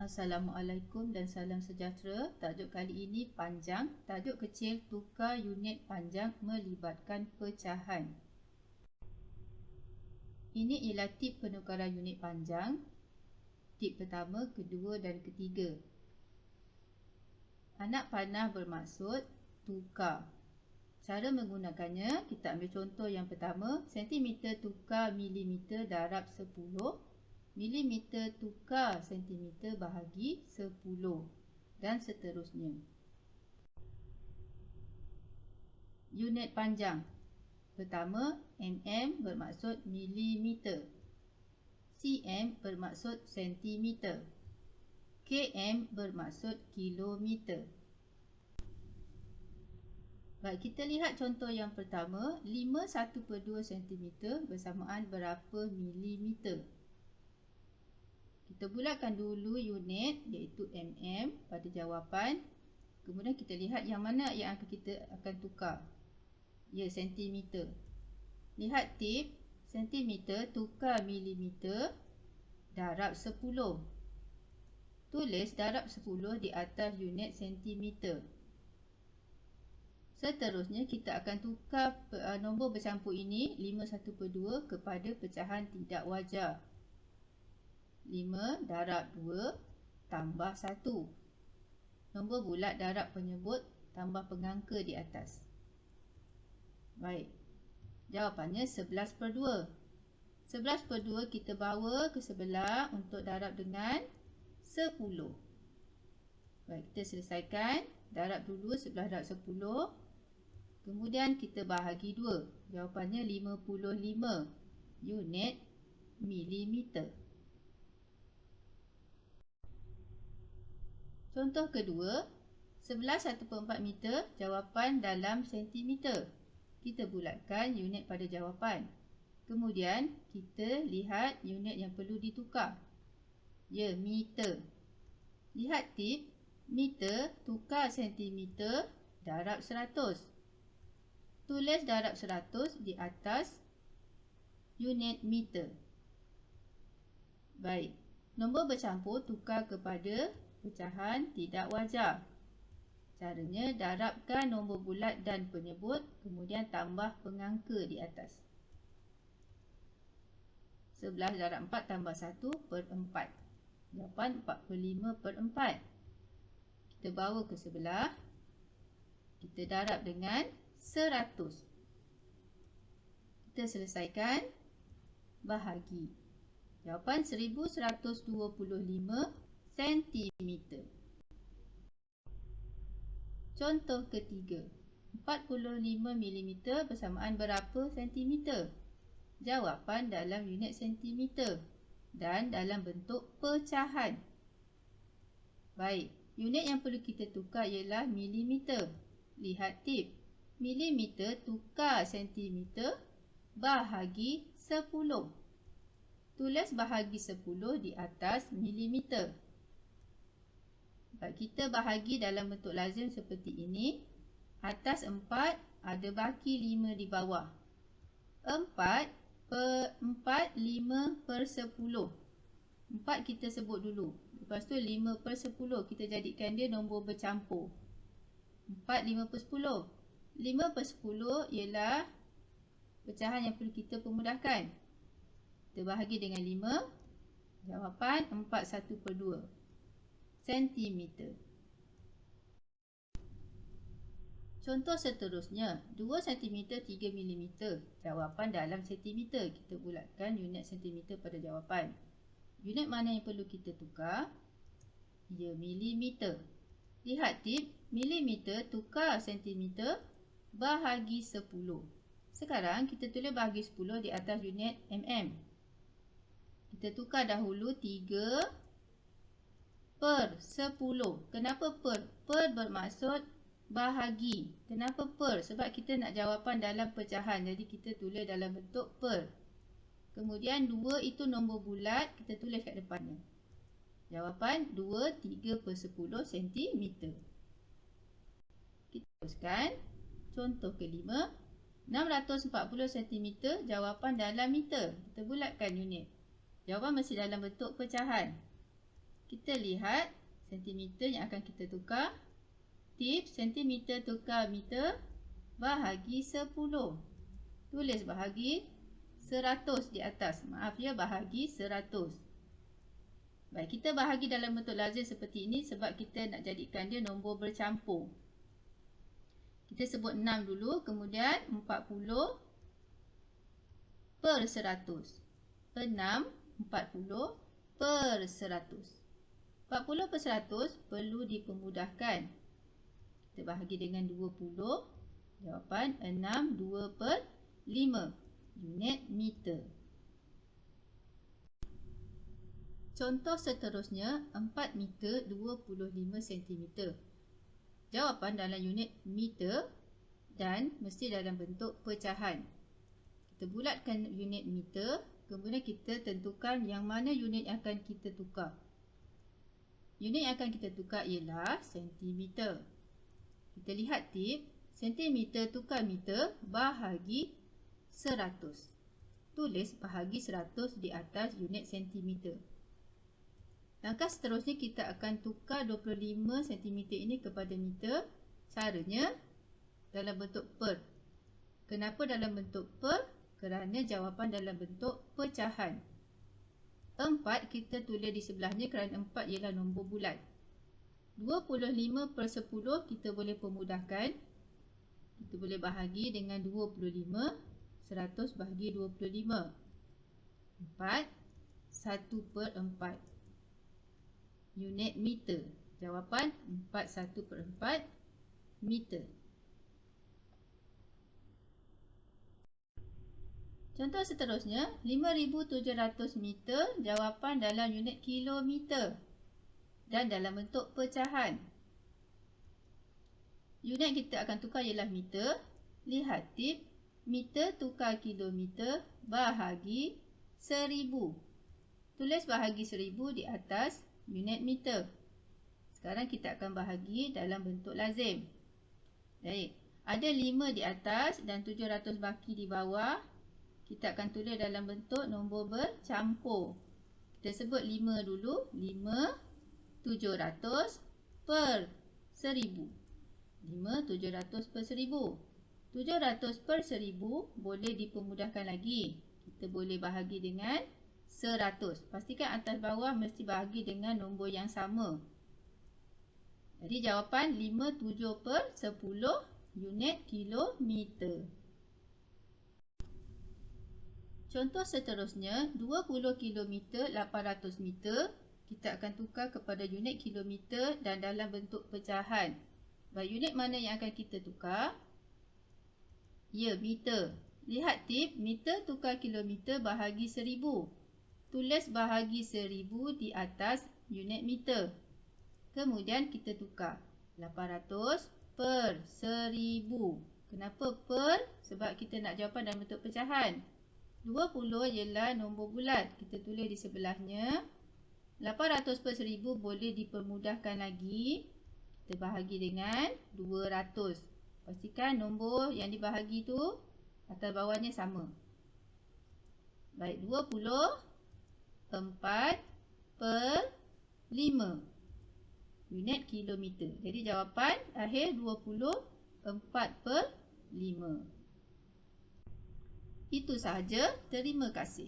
Assalamualaikum dan salam sejahtera. Tajuk kali ini panjang, tajuk kecil tukar unit panjang melibatkan pecahan. Ini ialah tip penukaran unit panjang. Tip pertama, kedua dan ketiga. Anak panah bermaksud tukar. Cara menggunakannya, kita ambil contoh yang pertama, sentimeter tukar milimeter darab 10, milimeter tukar sentimeter bahagi 10 dan seterusnya. Unit panjang. Pertama, mm bermaksud milimeter, cm bermaksud sentimeter, km bermaksud kilometer. Baik, kita lihat contoh yang pertama, 5/1/2 cm bersamaan berapa milimeter. Kita bulatkan dulu unit iaitu mm pada jawapan. Kemudian kita lihat yang mana yang kita akan tukar. Ya, sentimeter. Lihat tip, sentimeter tukar milimeter darab 10. Tulis darab 10 di atas unit sentimeter. Seterusnya kita akan tukar nombor bercampur ini 5/1/2 kepada pecahan tidak wajar. 5 darab 2 tambah 1. Nombor bulat darab penyebut tambah pengangka di atas. Baik. Jawapannya 11/2. 11/2 kita bawa ke sebelah untuk darab dengan 10. Baik, kita selesaikan. Darab dulu 11 darab 10. Kemudian kita bahagi 2. Jawapannya 55 unit milimeter. Contoh kedua, 11/1/4 meter, jawapan dalam sentimeter. Kita bulatkan unit pada jawapan. Kemudian kita lihat unit yang perlu ditukar. Ya, meter. Lihat tip, meter tukar sentimeter darab 100. Tulis darab 100 di atas unit meter. Baik, nombor bercampur tukar kepada pecahan tidak wajar. Caranya, darabkan nombor bulat dan penyebut, kemudian tambah pengangka di atas. 11 darab 4 tambah 1/4. Jawapan 45/4. Kita bawa ke sebelah. Kita darab dengan 100. Kita selesaikan. Bahagi. Jawapan 1125 cm. Contoh ketiga, 45 mm bersamaan berapa sentimeter? Jawapan dalam unit sentimeter dan dalam bentuk pecahan. Baik, unit yang perlu kita tukar ialah milimeter. Lihat tip, milimeter tukar sentimeter bahagi 10. Tulis bahagi 10 di atas milimeter. Baik, kita bahagi dalam bentuk lazim seperti ini. Atas 4, ada baki 5 di bawah. 4 per 4, 5/10. 4 kita sebut dulu. Lepas tu 5/10, kita jadikan dia nombor bercampur. 4, 5/10. 5/10 ialah pecahan yang perlu kita permudahkan. Kita bahagi dengan 5. Jawapan 41/2 cm. Contoh seterusnya, 2 cm 3 mm. Jawapan dalam sentimeter. Kita bulatkan unit sentimeter pada jawapan. Unit mana yang perlu kita tukar? Ya, milimeter. Lihat tip, milimeter tukar sentimeter bahagi 10. Sekarang kita tulis bahagi 10 di atas unit mm. Kita tukar dahulu 3/10. Kenapa per? Per bermaksud bahagi. Kenapa per? Sebab kita nak jawapan dalam pecahan. Jadi kita tulis dalam bentuk per. Kemudian 2 itu nombor bulat. Kita tulis kat depannya. Jawapan 2, 3/10 cm. Kita teruskan. Contoh kelima. 640 cm. Jawapan dalam meter. Kita bulatkan unit. Jawapan masih dalam bentuk pecahan. kita lihat sentimeter yang akan kita tukar. Tips, sentimeter tukar meter, bahagi 10. Tulis bahagi 100 di atas. Maaf ya, bahagi 100. Baik, kita bahagi dalam bentuk lazim seperti ini sebab kita nak jadikan dia nombor bercampur. Kita sebut 6 dulu, kemudian 40 per 100. 6, 40 per 100. 40 per 100 perlu dipermudahkan. Kita bahagi dengan 20. Jawapan 62 per 5 unit meter. Contoh seterusnya 4 meter 25 cm. Jawapan dalam unit meter dan mesti dalam bentuk pecahan. Kita bulatkan unit meter, kemudian kita tentukan yang mana unit yang akan kita tukar. Unit yang akan kita tukar ialah sentimeter. Kita lihat tip, sentimeter tukar meter bahagi 100. Tulis bahagi 100 di atas unit sentimeter. Langkah seterusnya kita akan tukar 25 cm ini kepada meter. Caranya dalam bentuk per. Kenapa dalam bentuk per? Kerana jawapan dalam bentuk pecahan. 4 kita tulis di sebelahnya kerana 4 ialah nombor bulat. 25 per 10 kita boleh permudahkan. Kita boleh bahagi dengan 25. 100 bahagi 25. 4. 1 per 4. Unit meter. Jawapan 4 1 per 4 meter. Contoh seterusnya 5,700 meter. Jawapan dalam unit kilometer dan dalam bentuk pecahan. Unit kita akan tukar ialah meter. Lihat tip, meter tukar kilometer bahagi 1000. Tulis bahagi 1000 di atas unit meter. Sekarang kita akan bahagi dalam bentuk lazim. Baik, ada 5 di atas dan 700 baki di bawah. Kita akan tulis dalam bentuk nombor bercampur. Kita sebut 5 dulu. 5,700 per 1000. 5,700 per 1000. 700 per 1000 boleh dipermudahkan lagi. Kita boleh bahagi dengan 100. Pastikan atas bawah mesti bahagi dengan nombor yang sama. Jadi jawapan 57 per 10 unit kilometer. Contoh seterusnya 20 km 800 meter. Kita akan tukar kepada unit kilometer dan dalam bentuk pecahan. Baik, unit mana yang akan kita tukar? Ya, meter. Lihat tip, meter tukar kilometer bahagi 1000. Tulis bahagi 1000 di atas unit meter. Kemudian kita tukar 800 per 1000. Kenapa per? Sebab kita nak jawapan dalam bentuk pecahan. 20 ialah nombor bulat. Kita tulis di sebelahnya. 800 per 1000 boleh dipermudahkan lagi. Kita bahagi dengan 200. Pastikan nombor yang dibahagi tu atas bawahnya sama. Baik, 24 per 5 unit kilometer. Jadi jawapan akhir 24 per 5. Itu sahaja. Terima kasih.